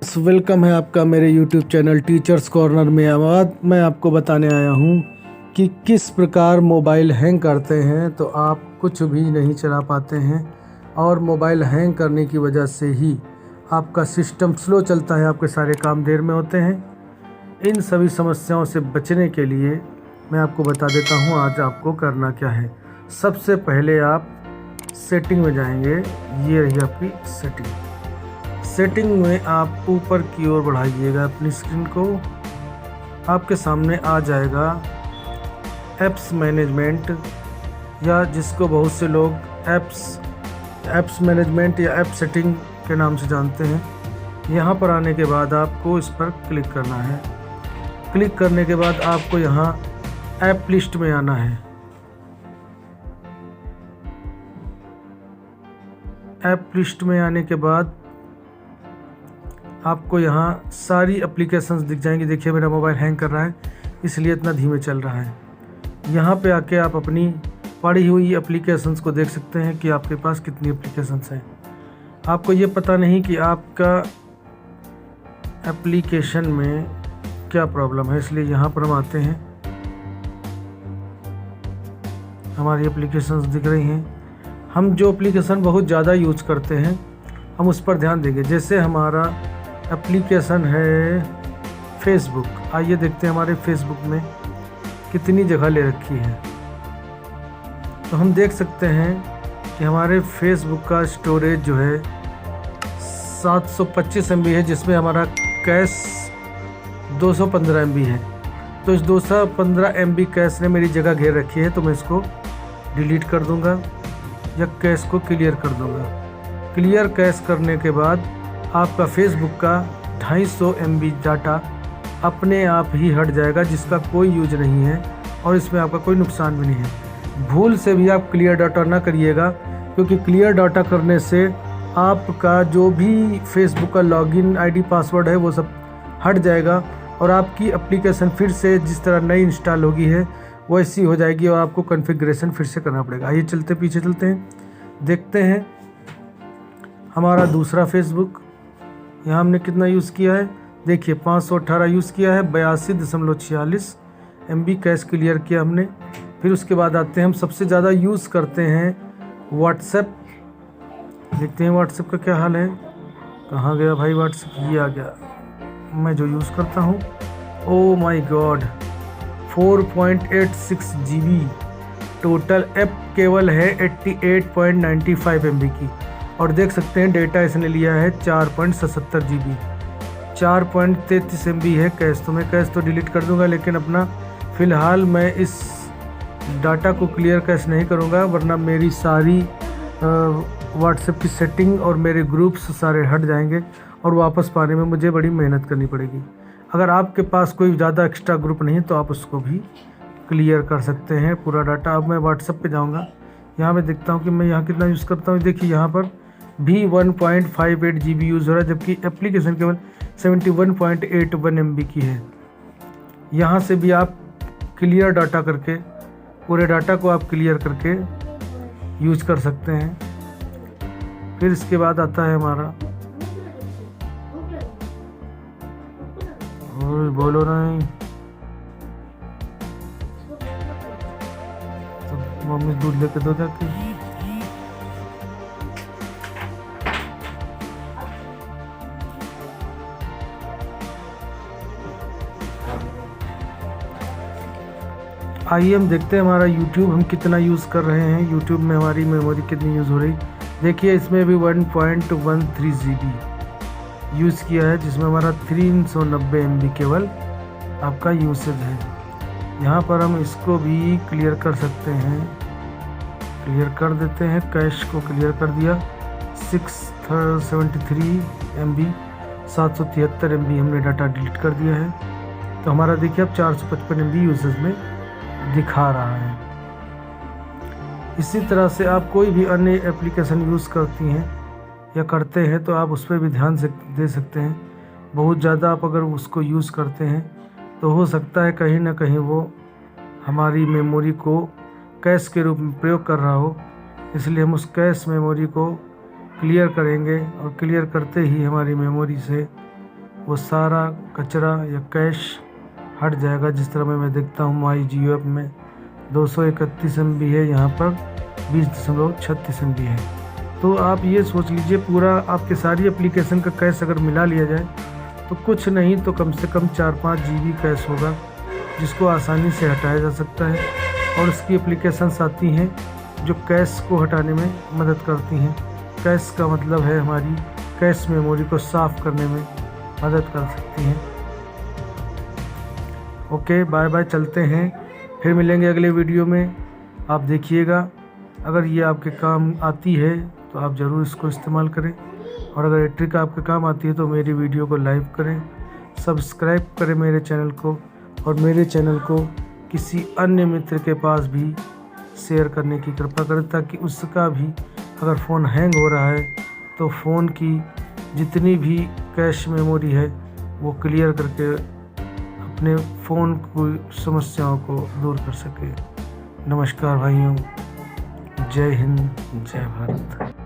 Welcome है आपका मेरे YouTube चैनल टीचर्स कॉर्नर में। आज मैं आपको बताने आया हूँ कि किस प्रकार मोबाइल हैंग करते हैं तो आप कुछ भी नहीं चला पाते हैं और मोबाइल हैंग करने की वजह से ही आपका सिस्टम स्लो चलता है, आपके सारे काम देर में होते हैं। इन सभी समस्याओं से बचने के लिए मैं आपको बता देता हूँ आज आपको करना क्या है। सबसे पहले आप सेटिंग में जाएंगे। ये रही आपकी सेटिंग में आप ऊपर की ओर बढ़ाइएगा अपनी स्क्रीन को। आपके सामने आ जाएगा ऐप्स मैनेजमेंट, या जिसको बहुत से लोग ऐप्स मैनेजमेंट या ऐप सेटिंग के नाम से जानते हैं। यहाँ पर आने के बाद आपको इस पर क्लिक करना है। क्लिक करने के बाद आपको यहाँ ऐप लिस्ट में आना है। ऐप लिस्ट में आने के बाद आपको यहाँ सारी एप्लीकेशंस दिख जाएंगी। देखिए मेरा मोबाइल हैंग कर रहा है इसलिए इतना धीमे चल रहा है। यहाँ पे आके आप अपनी पड़ी हुई एप्लीकेशंस को देख सकते हैं कि आपके पास कितनी एप्लीकेशंस हैं। आपको ये पता नहीं कि आपका एप्लीकेशन में क्या प्रॉब्लम है, इसलिए यहाँ पर हम आते हैं। हमारी एप्लीकेशंस दिख रही हैं। हम जो एप्लीकेशन बहुत ज़्यादा यूज़ करते हैं हम उस पर ध्यान देंगे। जैसे हमारा एप्लीकेशन है फेसबुक। आइए देखते हैं हमारे फेसबुक में कितनी जगह ले रखी है। तो हम देख सकते हैं कि हमारे फेसबुक का स्टोरेज जो है 725 MB है, जिसमें हमारा कैश 215 MB है। तो इस 215 MB कैश ने मेरी जगह घेर रखी है, तो मैं इसको डिलीट कर दूंगा या कैश को क्लियर कर दूंगा। क्लियर कैश करने के बाद आपका फेसबुक का 250 MB डाटा अपने आप ही हट जाएगा, जिसका कोई यूज नहीं है और इसमें आपका कोई नुकसान भी नहीं है। भूल से भी आप क्लियर डाटा ना करिएगा, क्योंकि क्लियर डाटा करने से आपका जो भी फेसबुक का लॉगिन ID पासवर्ड है वो सब हट जाएगा और आपकी एप्लीकेशन फिर से जिस तरह नई इंस्टॉल होगी है वैसी हो जाएगी और आपको कॉन्फ़िगरेशन फिर से करना पड़ेगा। आइए पीछे चलते हैं, देखते हैं हमारा दूसरा फेसबुक। यहाँ हमने कितना यूज़ किया है, देखिए 518 यूज़ किया है, 82.46 MB कैश क्लियर किया हमने। फिर उसके बाद आते हैं, हम सबसे ज़्यादा यूज़ करते हैं व्हाट्सएप। देखते हैं व्हाट्सएप का क्या हाल है। कहाँ गया भाई व्हाट्सएप, ये आ गया। मैं जो यूज़ करता हूँ, oh my God 4.86 GB total app केवल है 88.95 MB की। और देख सकते हैं डेटा इसने लिया है 4.77 GB। 4.33 MB है कैश। तो मैं कैश तो डिलीट कर दूंगा, लेकिन अपना फ़िलहाल मैं इस डाटा को क्लियर कैश नहीं करूंगा, वरना मेरी सारी व्हाट्सएप की सेटिंग और मेरे ग्रुप्स सारे हट जाएंगे और वापस पाने में मुझे बड़ी मेहनत करनी पड़ेगी। अगर आपके पास कोई ज़्यादा एक्स्ट्रा ग्रुप नहीं तो आप उसको भी क्लियर कर सकते हैं पूरा डाटा। अब मैं व्हाट्सएप पे जाऊंगा। यहाँ मैं देखता हूँ कि मैं यहाँ कितना यूज़ करता हूँ। देखिए यहाँ पर भी 1.58 GB यूज़ हो रहा है, जबकि एप्लीकेशन केवल 71.81 MB की है। यहाँ से भी आप क्लियर डाटा करके पूरे डाटा को आप क्लियर करके यूज़ कर सकते हैं। फिर इसके बाद आता है हमारा, और बोलो नहीं तो मम्मी दूध लेके दो जाके। आइए हम देखते हैं हमारा YouTube हम कितना यूज़ कर रहे हैं। YouTube में हमारी मेमोरी कितनी यूज़ हो रही, देखिए इसमें भी 1.13 GB यूज़ किया है, जिसमें हमारा 390 MB केवल आपका यूसेज है। यहाँ पर हम इसको भी क्लियर कर सकते हैं, क्लियर कर देते हैं। कैश को क्लियर कर दिया, 673 MB 773 MB हमने डाटा डिलीट कर दिया है। तो हमारा देखिए अब 455 MB यूसेज में दिखा रहा है। इसी तरह से आप कोई भी अन्य एप्लीकेशन यूज़ करती हैं या करते हैं तो आप उस पर भी ध्यान से दे सकते हैं। बहुत ज़्यादा आप अगर उसको यूज़ करते हैं तो हो सकता है कहीं ना कहीं वो हमारी मेमोरी को कैश के रूप में प्रयोग कर रहा हो, इसलिए हम उस कैश मेमोरी को क्लियर करेंगे और क्लियर करते ही हमारी मेमोरी से वो सारा कचरा या कैश हट जाएगा। जिस तरह मैं देखता हूँ माई जियो ऐप में 231 MB है, यहाँ पर 20.36 MB है। तो आप ये सोच लीजिए पूरा आपके सारी एप्लीकेशन का कैश अगर मिला लिया जाए तो कुछ नहीं तो कम से कम 4-5 GB कैश होगा, जिसको आसानी से हटाया जा सकता है। और इसकी एप्लीकेशंस आती हैं जो कैश को हटाने में मदद करती हैं। कैश का मतलब है हमारी कैश मेमोरी को साफ़ करने में मदद कर सकती हैं। ओके, बाय बाय, चलते हैं, फिर मिलेंगे अगले वीडियो में। आप देखिएगा, अगर ये आपके काम आती है तो आप ज़रूर इसको इस्तेमाल करें, और अगर ये ट्रिक आपके काम आती है तो मेरी वीडियो को लाइक करें, सब्सक्राइब करें मेरे चैनल को, और मेरे चैनल को किसी अन्य मित्र के पास भी शेयर करने की कृपा करें, ताकि उसका भी अगर फ़ोन हैंग हो रहा है तो फ़ोन की जितनी भी कैश मेमोरी है वो क्लियर करके अपने फ़ोन की समस्याओं को दूर कर सके। नमस्कार भाइयों, जय हिंद, जय भारत।